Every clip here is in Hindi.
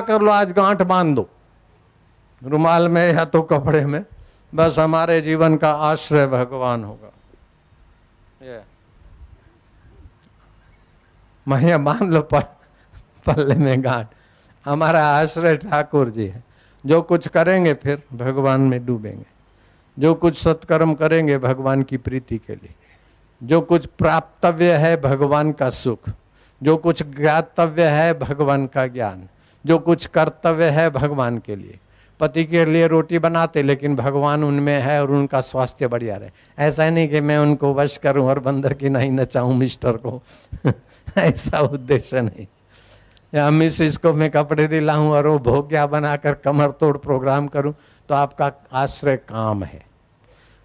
कर लो, आज गांठ बांध दो रुमाल में या तो कपड़े में, बस हमारे जीवन का आश्रय भगवान होगा। ये मैया बांध लो पल्ले में गांठ, हमारा आश्रय ठाकुर जी है। जो कुछ करेंगे फिर भगवान में डूबेंगे, जो कुछ सत्कर्म करेंगे भगवान की प्रीति के लिए, जो कुछ प्राप्तव्य है भगवान का सुख, जो कुछ ज्ञातव्य है भगवान का ज्ञान, जो कुछ कर्तव्य है भगवान के लिए। पति के लिए रोटी बनाते लेकिन भगवान उनमें है और उनका स्वास्थ्य बढ़िया रहे। ऐसा नहीं कि मैं उनको वश करूं और बंदर की नहीं नचाऊं मिस्टर को ऐसा उद्देश्य नहीं। या मिसिस को मैं कपड़े दिलाऊं और वो भोग्या बनाकर कमर तोड़ प्रोग्राम करूं, तो आपका आश्रय काम है।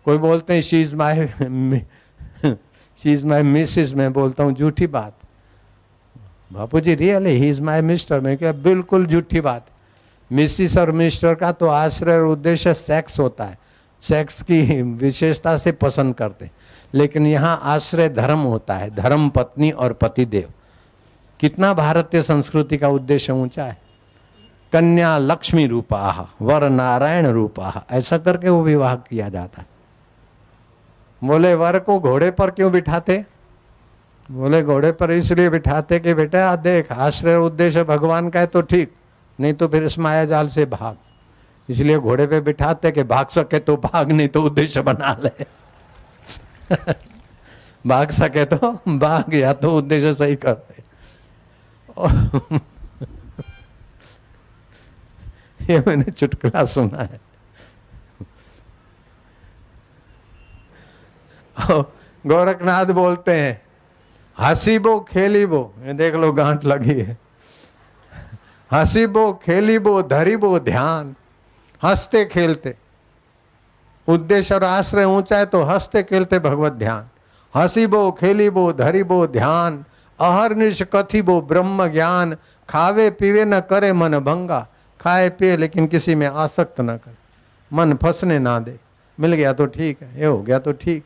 कोई बोलते हैं शी इज माई मिसिस, मैं बोलता हूँ झूठी बात। Bapu ji really he is my mister, मैं क्या बिल्कुल झूठी बात। मिसिस और मिस्टर का तो आश्रय और उद्देश्य सेक्स होता है, सेक्स की विशेषता से पसंद करते, लेकिन यहाँ आश्रय धर्म होता है, धर्म पत्नी और पतिदेव। कितना भारतीय संस्कृति का उद्देश्य ऊंचा है। कन्या लक्ष्मी रूपा वर नारायण रूपा, ऐसा करके वो विवाह किया जाता है। बोले वर को घोड़े पर क्यों बिठाते? बोले घोड़े पर इसलिए बिठाते कि बेटा देख आश्रय उद्देश्य भगवान का है तो ठीक, नहीं तो फिर इस माया जाल से भाग। इसलिए घोड़े पे बिठाते कि भाग सके तो भाग, नहीं तो उद्देश्य बना ले भाग सके तो भाग, या तो उद्देश्य सही कर दे ये मैंने चुटकुला सुना है। गोरखनाथ बोलते हैं हसीबो खेलीबो, ये देख लो गांठ लगी है। हसीबो खेलीबो धरीबो ध्यान, हंसते खेलते। उद्देश्य और आश्रय ऊंचा है तो हंसते खेलते भगवत ध्यान। हसीबो खेलीबो धरीबो ध्यान, अहरनिश कथिबो ब्रह्म ज्ञान। खावे पीवे न करे मन भंगा, खाए पिए लेकिन किसी में आसक्त न करे, मन फंसने ना दे। मिल गया तो ठीक है, ये हो गया तो ठीक।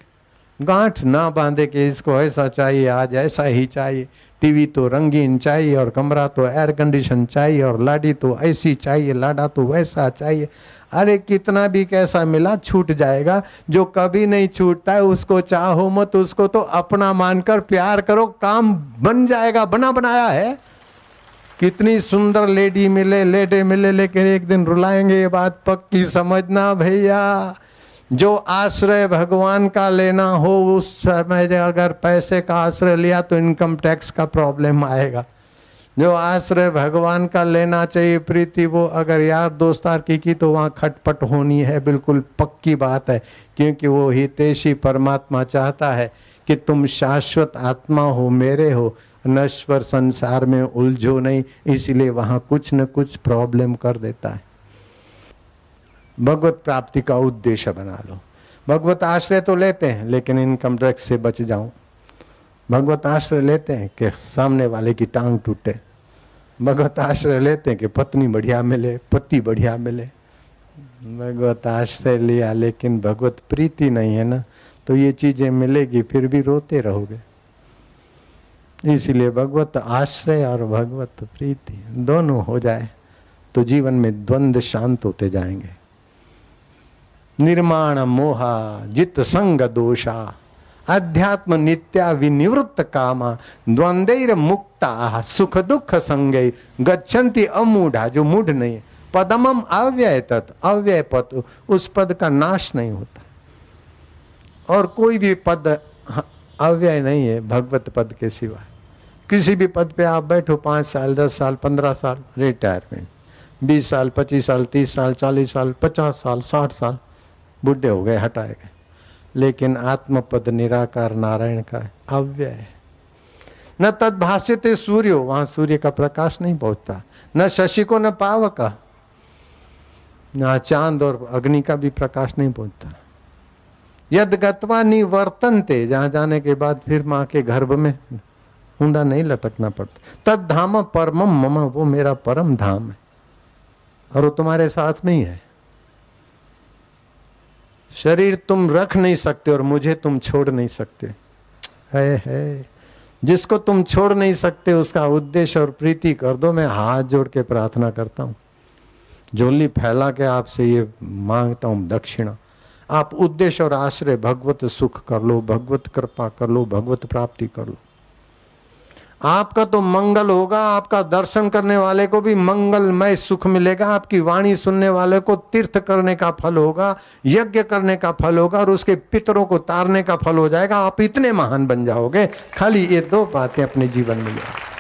गांठ ना बांधे कि इसको ऐसा चाहिए, आज ऐसा ही चाहिए, टीवी तो रंगीन चाहिए और कमरा तो एयर कंडीशन चाहिए और लाडी तो ऐसी चाहिए, लाडा तो वैसा चाहिए। अरे कितना भी कैसा मिला छूट जाएगा। जो कभी नहीं छूटता है उसको चाहो मत, उसको तो अपना मानकर प्यार करो, काम बन जाएगा, बना बनाया है। कितनी सुंदर लेडी मिले, लेडे मिले, लेकिन एक दिन रुलाएंगे, ये बात पक्की समझना भैया। जो आश्रय भगवान का लेना हो उस समय अगर पैसे का आश्रय लिया तो इनकम टैक्स का प्रॉब्लम आएगा। जो आश्रय भगवान का लेना चाहिए प्रीति, वो अगर यार दोस्तार की तो वहाँ खटपट होनी है, बिल्कुल पक्की बात है। क्योंकि वो हितैषी परमात्मा चाहता है कि तुम शाश्वत आत्मा हो, मेरे हो, नश्वर संसार में उलझो नहीं, इसलिए वहाँ कुछ न कुछ प्रॉब्लम कर देता है। भगवत प्राप्ति का उद्देश्य बना लो। भगवत आश्रय तो लेते हैं लेकिन इनकम टैक्स से बच जाऊं। भगवत आश्रय लेते हैं कि सामने वाले की टांग टूटे। भगवत आश्रय लेते हैं कि पत्नी बढ़िया मिले, पति बढ़िया मिले। भगवत आश्रय लिया लेकिन भगवत प्रीति नहीं है ना, तो ये चीजें मिलेगी फिर भी रोते रहोगे। इसलिए भगवत आश्रय और भगवत प्रीति दोनों हो जाए तो जीवन में द्वंद्व शांत होते जाएंगे। निर्माण मोहा जित संग दोषा, अध्यात्म नित्या विनिवृत्त कामा, द्वंद्वैर मुक्ता सुख दुख संगै, गच्छन्ति अमूढ़ा, जो मूढ़ नहीं है, पदमम अव्यय तत्, अव्यय पद, उस पद का नाश नहीं होता। और कोई भी पद अव्यय नहीं है भगवत पद के सिवा। किसी भी पद पे आप बैठो 5 साल 10 साल 15 साल रिटायरमेंट, 20 साल 25 साल 30 साल 40 साल 50 साल 60 साल बुढ़े हो गए, हटाए गए, लेकिन आत्मपद निराकार नारायण का अव्यय है। न तद भाष्यते सूर्यो, वहां सूर्य का प्रकाश नहीं पहुंचता, न शशि को न पावक, न चांद और अग्नि का भी प्रकाश नहीं पहुंचता। यद गत्वा निवर्तन्ते, जहां जाने के बाद फिर मां के गर्भ में हुंडा नहीं लटकना पड़ता। तद धाम परमम मम, वो मेरा परम धाम है और वो तुम्हारे साथ नहीं है। शरीर तुम रख नहीं सकते और मुझे तुम छोड़ नहीं सकते। है जिसको तुम छोड़ नहीं सकते उसका उद्देश्य और प्रीति कर दो। मैं हाथ जोड़ के प्रार्थना करता हूँ, झोली फैला के आपसे ये मांगता हूँ दक्षिणा। आप उद्देश्य और आश्रय भगवत सुख कर लो, भगवत कृपा कर लो, भगवत प्राप्ति कर लो। आपका तो मंगल होगा, आपका दर्शन करने वाले को भी मंगलमय सुख मिलेगा, आपकी वाणी सुनने वाले को तीर्थ करने का फल होगा, यज्ञ करने का फल होगा और उसके पितरों को तारने का फल हो जाएगा। आप इतने महान बन जाओगे। खाली ये 2 बातें अपने जीवन में ले आओ।